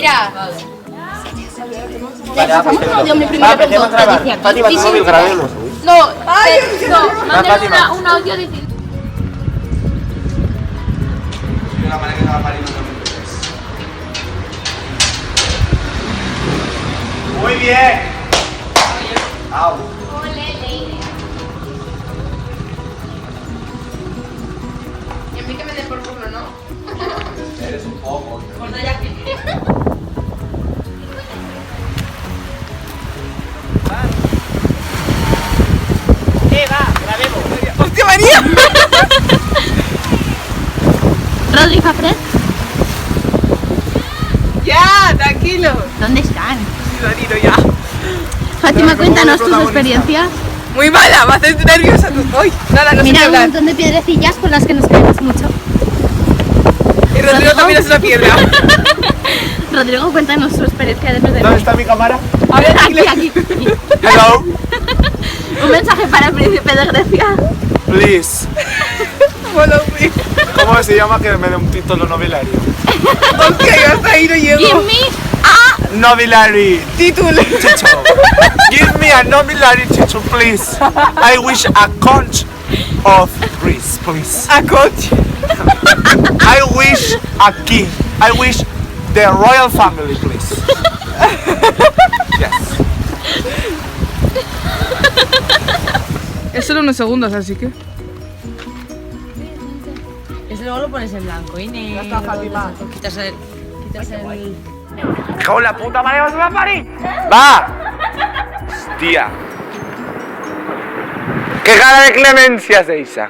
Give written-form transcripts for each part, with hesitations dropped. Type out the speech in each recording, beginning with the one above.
Mira. Estamos un audio, mi primera pregunta. Fátima, tu móvil, grabemos. No, mándale un audio diciendo. Muy bien. Au. Y a mí que me den por culo, ¿no? Eres un poco. Bueno, ya que. Va, grabemos. ¡Hostia, María! Rodri Fafret, ¡Ya! ¡Tranquilo! ¿dónde están? Sí, Danilo, ya. Fátima, cuéntanos tus experiencias. Muy mala, me haces nerviosa tú. ¡Ay! Nada, no sé Mira, qué un hablar. montón de piedrecillas con las que nos queremos mucho. Y Rodrigo también es una piedra. Rodrigo, cuéntanos su experiencia después de ¿Dónde está mi cámara? A ver, aquí. Hello. Un mensaje para el príncipe de Grecia. Please. Follow me. ¿Cómo se llama que me dé un título nobiliario? Hostia, yo hasta ahí no llego. Give me Nobiliary. Título. Title. Give me a nobiliary title, please. I wish a conch of Greece, please. A coach. I wish a king. I wish the royal family, please. Yes. Es solo unos segundos, así que. Ese luego lo pones en blanco y negro. Ya está, Fátima. Quitas el. ¡Cago en la puta madre, vas a parir! ¡Va! Hostia. ¡Qué cara de clemencia es esa!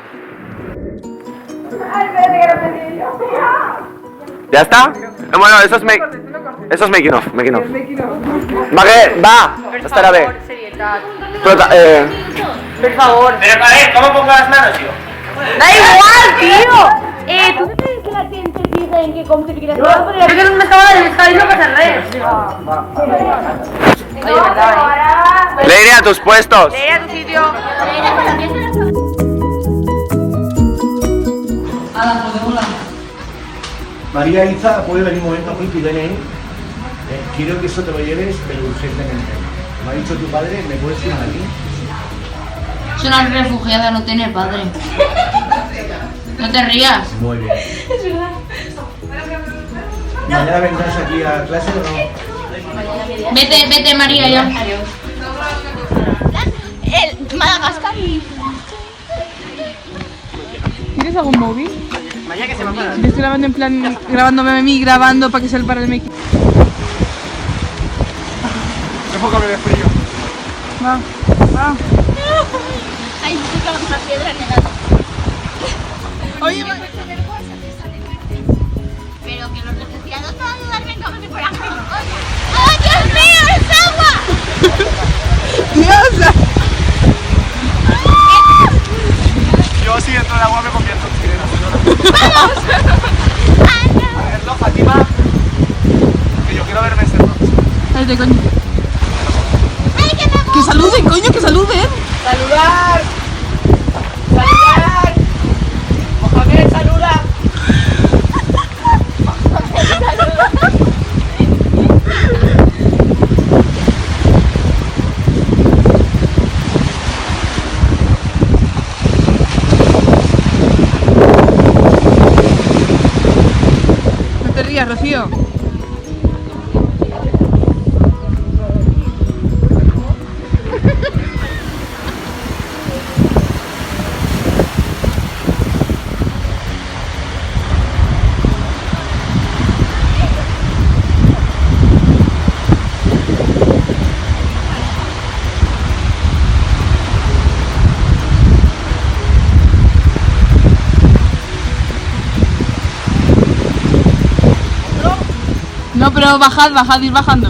¿Ya está? Bueno, eso es making of. Va, que va. Hasta la vez. Por favor. Pero ¿cómo pongo las manos yo? ¡Da igual, tío! ¿Tú crees que la gente fija en qué configuración? Yo que no me estaba diciendo que se redes. Oye, verdad, Le iré a tus puestos. Ve a tu sitio. María Isa, puede venir un momento aquí tu DNI. Quiero que eso te lo lleves, pero urgentemente. Me ha dicho tu padre, ¿me puedes ir aquí? Es una refugiada, no tiene padre. No te rías. Muy bien. Es verdad. ¿Mañana vendrás aquí a clase o no? Vete María ya. El Madagascar. ¿Tienes algún móvil? Mañana que se va a parar. Yo estoy grabando en plan, grabándome a mí, grabando para que sea para el make. Enfócame de frío. Va. Ay, una piedra negada. Oye, Pero que los refugiados no ayudarme como si fueran gilipollas. ¡Oh, Dios mío, es agua! Dios. Yo si entro en agua me convierto en sirena. A ver, no, Fátima. Que yo quiero verme ese noche. Cállate, coño. ¡Ay, que me Que saluden, coño, que saluden. ¡Saludar! ¡Saludar! ¡Mohamed, saluda! No te rías, Rocío. No, pero bajad, ir bajando.